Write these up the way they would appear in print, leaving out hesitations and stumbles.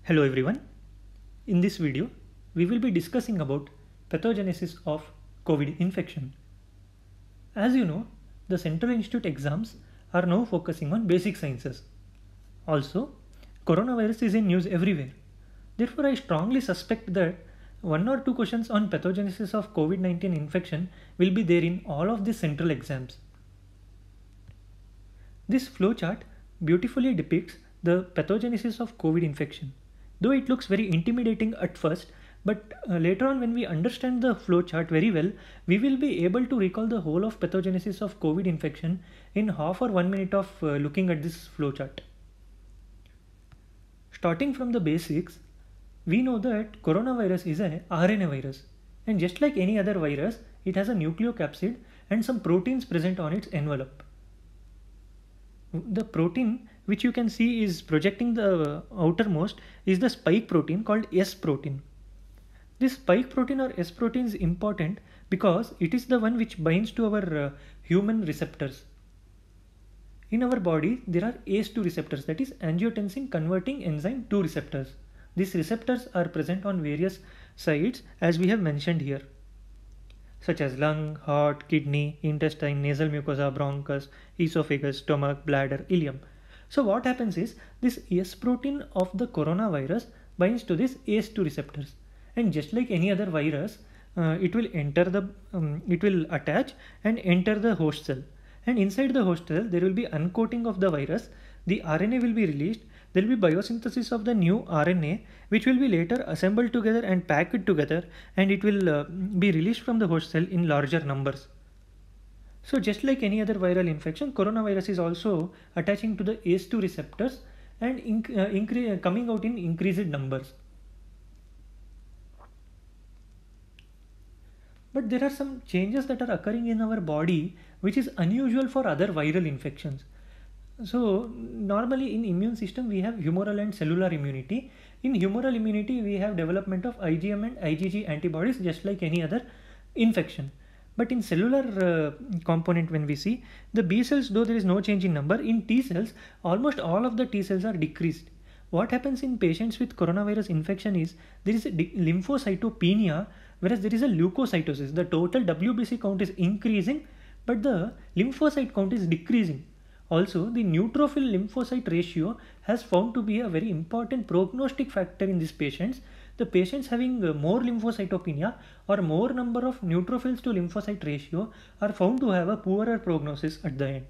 Hello everyone. In this video, we will be discussing about pathogenesis of COVID infection. As you know, the Central Institute exams are now focusing on basic sciences. Also, coronavirus is in news everywhere. Therefore, I strongly suspect that one or two questions on pathogenesis of COVID-19 infection will be there in all of the central exams. This flowchart beautifully depicts the pathogenesis of COVID infection. Though it looks very intimidating at first, but later on when we understand the flowchart very well, we will be able to recall the whole of pathogenesis of COVID infection in half or 1 minute of looking at this flowchart. Starting from the basics, we know that coronavirus is a RNA virus, and just like any other virus, it has a nucleocapsid and some proteins present on its envelope. The protein which you can see is projecting the outermost is the spike protein called S protein. This spike protein or S protein is important because it is the one which binds to our human receptors. In our body, there are ACE2 receptors, that is angiotensin converting enzyme 2 receptors. These receptors are present on various sites as we have mentioned here, such as lung, heart, kidney, intestine, nasal mucosa, bronchus, esophagus, stomach, bladder, ileum. So what happens is this S protein of the coronavirus binds to this ACE2 receptors, and just like any other virus, it will attach and enter the host cell, and inside the host cell there will be uncoating of the virus. The RNA will be released. There will be biosynthesis of the new RNA, which will be later assembled together and packed together, and it will be released from the host cell in larger numbers. So just like any other viral infection, coronavirus is also attaching to the ACE2 receptors and coming out in increased numbers. But there are some changes that are occurring in our body which is unusual for other viral infections. So normally in immune system we have humoral and cellular immunity. In humoral immunity we have development of IgM and IgG antibodies just like any other infection. But in cellular component, when we see the B cells, though there is no change in number, in T cells almost all of the T cells are decreased. What happens in patients with coronavirus infection is there is a lymphocytopenia, whereas there is a leukocytosis. The total WBC count is increasing, but the lymphocyte count is decreasing. Also, the neutrophil lymphocyte ratio has found to be a very important prognostic factor in these patients. The patients having more lymphocytopenia or more number of neutrophils to lymphocyte ratio are found to have a poorer prognosis at the end.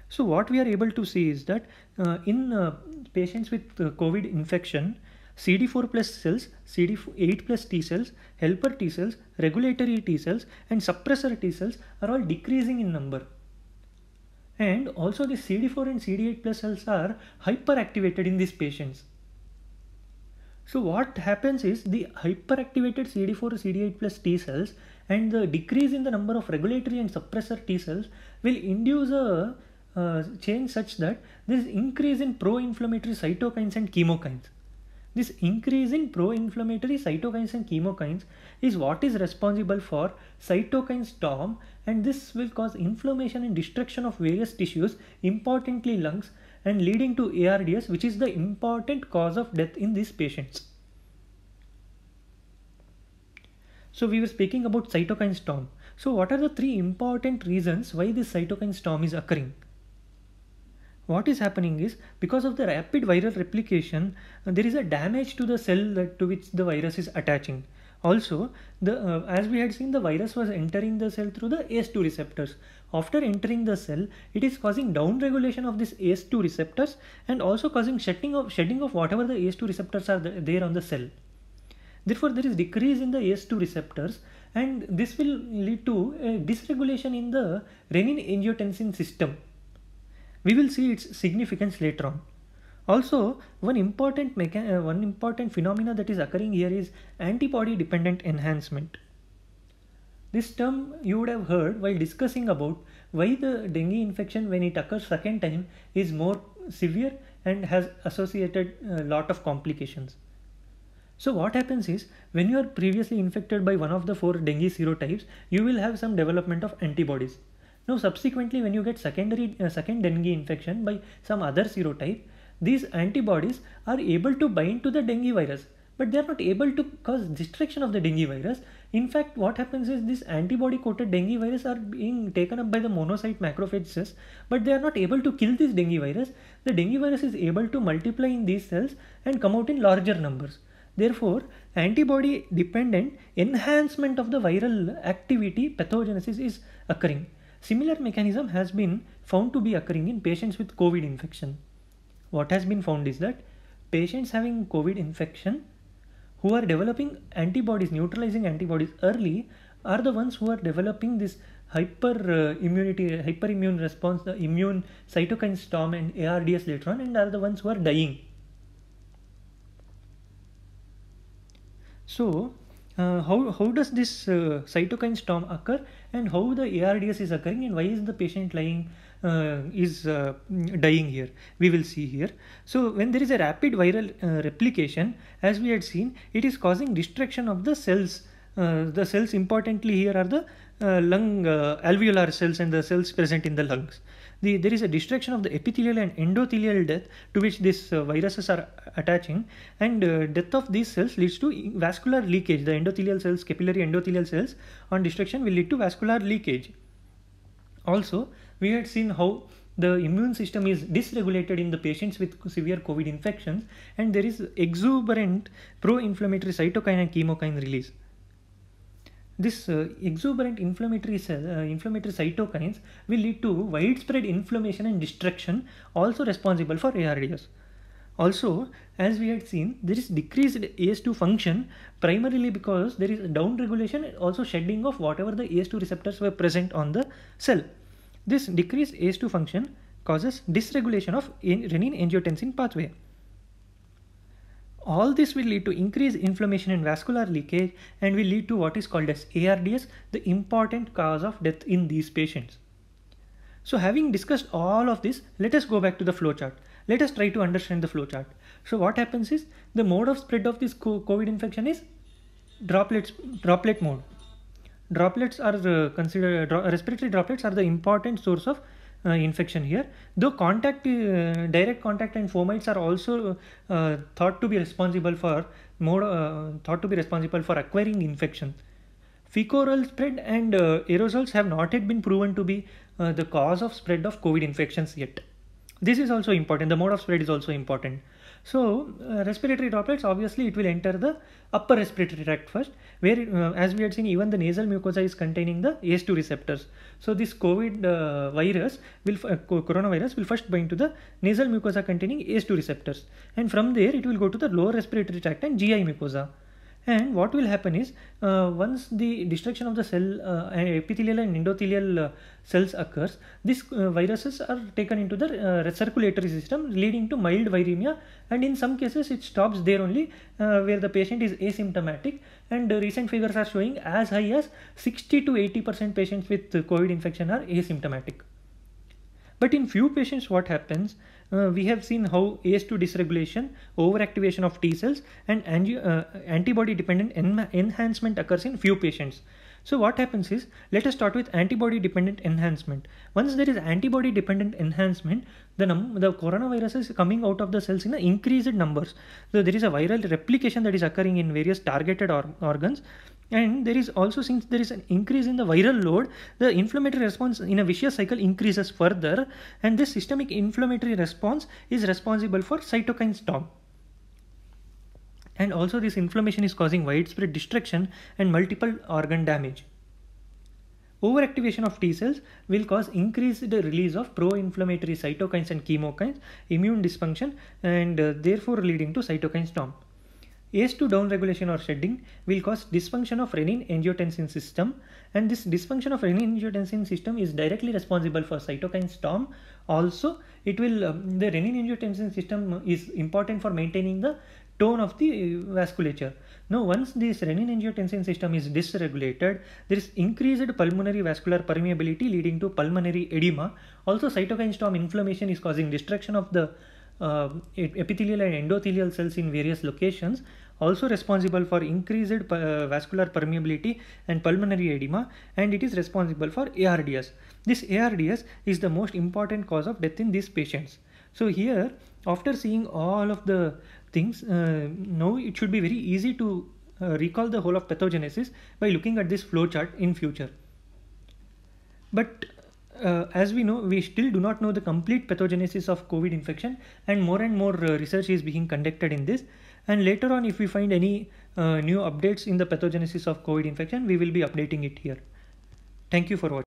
So what we are able to see is that in patients with COVID infection, CD4 plus cells, CD8 plus T cells, helper T cells, regulatory T cells and suppressor T cells are all decreasing in number. And also the CD4 and CD8 plus cells are hyperactivated in these patients. So what happens is the hyperactivated CD4 CD8 plus T cells and the decrease in the number of regulatory and suppressor T cells will induce a change such that there is increase in pro-inflammatory cytokines and chemokines. This increase in pro-inflammatory cytokines and chemokines is what is responsible for cytokine storm, and this will cause inflammation and destruction of various tissues, importantly lungs, and leading to ARDS, which is the important cause of death in these patients. So we were speaking about cytokine storm. So what are the three important reasons why this cytokine storm is occurring? What is happening is because of the rapid viral replication, there is a damage to the cell to which the virus is attaching. Also, as we had seen, the virus was entering the cell through the ACE2 receptors. After entering the cell, it is causing downregulation of this ACE2 receptors and also causing shedding of whatever the ACE2 receptors are there on the cell. Therefore, there is decrease in the ACE2 receptors, and this will lead to a dysregulation in the renin-angiotensin system. We will see its significance later on. Also, one important phenomena that is occurring here is antibody dependent enhancement. This term you would have heard while discussing about why the dengue infection, when it occurs second time, is more severe and has associated a lot of complications. So what happens is when you are previously infected by one of the 4 dengue serotypes, you will have some development of antibodies. Now subsequently when you get second dengue infection by some other serotype, these antibodies are able to bind to the dengue virus, but they are not able to cause destruction of the dengue virus. In fact, what happens is this antibody coated dengue virus are being taken up by the monocyte macrophages, but they are not able to kill this dengue virus. The dengue virus is able to multiply in these cells and come out in larger numbers. Therefore, antibody dependent enhancement of the viral activity pathogenesis is occurring. Similar mechanism has been found to be occurring in patients with COVID infection. What has been found is that patients having COVID infection who are developing antibodies, neutralizing antibodies early, are the ones who are developing this hyperimmune response, the immune cytokine storm and ARDS later on, and are the ones who are dying. So, how does this cytokine storm occur, and how the ARDS is occurring, and why is the patient dying here? We will see here. So, when there is a rapid viral replication, as we had seen, it is causing destruction of the cells. The cells importantly here are the lung alveolar cells and the cells present in the lungs. There is a destruction of the epithelial and endothelial death to which these viruses are attaching, and death of these cells leads to vascular leakage. The endothelial cells, capillary endothelial cells on destruction will lead to vascular leakage. Also, we had seen how the immune system is dysregulated in the patients with severe COVID infections, and there is exuberant pro-inflammatory cytokine and chemokine release. This exuberant inflammatory cytokines will lead to widespread inflammation and destruction, also responsible for ARDS. Also, as we had seen, there is decreased ACE2 function primarily because there is downregulation and also shedding of whatever the ACE2 receptors were present on the cell. This decreased ACE2 function causes dysregulation of renin-angiotensin pathway. All this will lead to increased inflammation and vascular leakage and will lead to what is called as ARDS, the important cause of death in these patients. So having discussed all of this, let us go back to the flowchart. Let us try to understand the flowchart. So what happens is, the mode of spread of this COVID infection is droplet mode. Droplets are considered, respiratory droplets are the important source of infection here. Though direct contact and fomites are also thought to be responsible for acquiring infection. Fecal spread and aerosols have not yet been proven to be the cause of spread of COVID infections yet. This is also important. The mode of spread is also important. So respiratory droplets, obviously it will enter the upper respiratory tract first, where as we had seen, even the nasal mucosa is containing the ACE2 receptors. So this coronavirus will first bind to the nasal mucosa containing ACE2 receptors, and from there it will go to the lower respiratory tract and GI mucosa. And what will happen is, once the destruction of the cell epithelial and endothelial cells occurs, these viruses are taken into the circulatory system, leading to mild viremia, and in some cases it stops there only, where the patient is asymptomatic, and recent figures are showing as high as 60 to 80% patients with COVID infection are asymptomatic. But in few patients, what happens, we have seen how ACE2 dysregulation, overactivation of T cells, and antibody dependent enhancement occurs in few patients. So what happens is, let us start with antibody dependent enhancement. Once there is antibody dependent enhancement, the coronavirus is coming out of the cells in increased numbers. So there is a viral replication that is occurring in various targeted organs. And there is also, since there is an increase in the viral load, the inflammatory response in a vicious cycle increases further, and this systemic inflammatory response is responsible for cytokine storm. And also this inflammation is causing widespread destruction and multiple organ damage. Overactivation of T cells will cause increased release of pro-inflammatory cytokines and chemokines, immune dysfunction, and therefore leading to cytokine storm. ACE2 downregulation or shedding will cause dysfunction of renin-angiotensin system, and this dysfunction of renin-angiotensin system is directly responsible for cytokine storm. Also, it will the renin-angiotensin system is important for maintaining the tone of the vasculature. Now, once this renin-angiotensin system is dysregulated, there is increased pulmonary vascular permeability leading to pulmonary edema. Also, cytokine storm inflammation is causing destruction of the epithelial and endothelial cells in various locations, also responsible for increased vascular permeability and pulmonary edema, and it is responsible for ARDS. This ARDS is the most important cause of death in these patients. So here, after seeing all of the things, now it should be very easy to recall the whole of pathogenesis by looking at this flow chart in future. But as we know, we still do not know the complete pathogenesis of COVID infection, and more research is being conducted in this. And later on, if we find any new updates in the pathogenesis of COVID infection, we will be updating it here. Thank you for watching.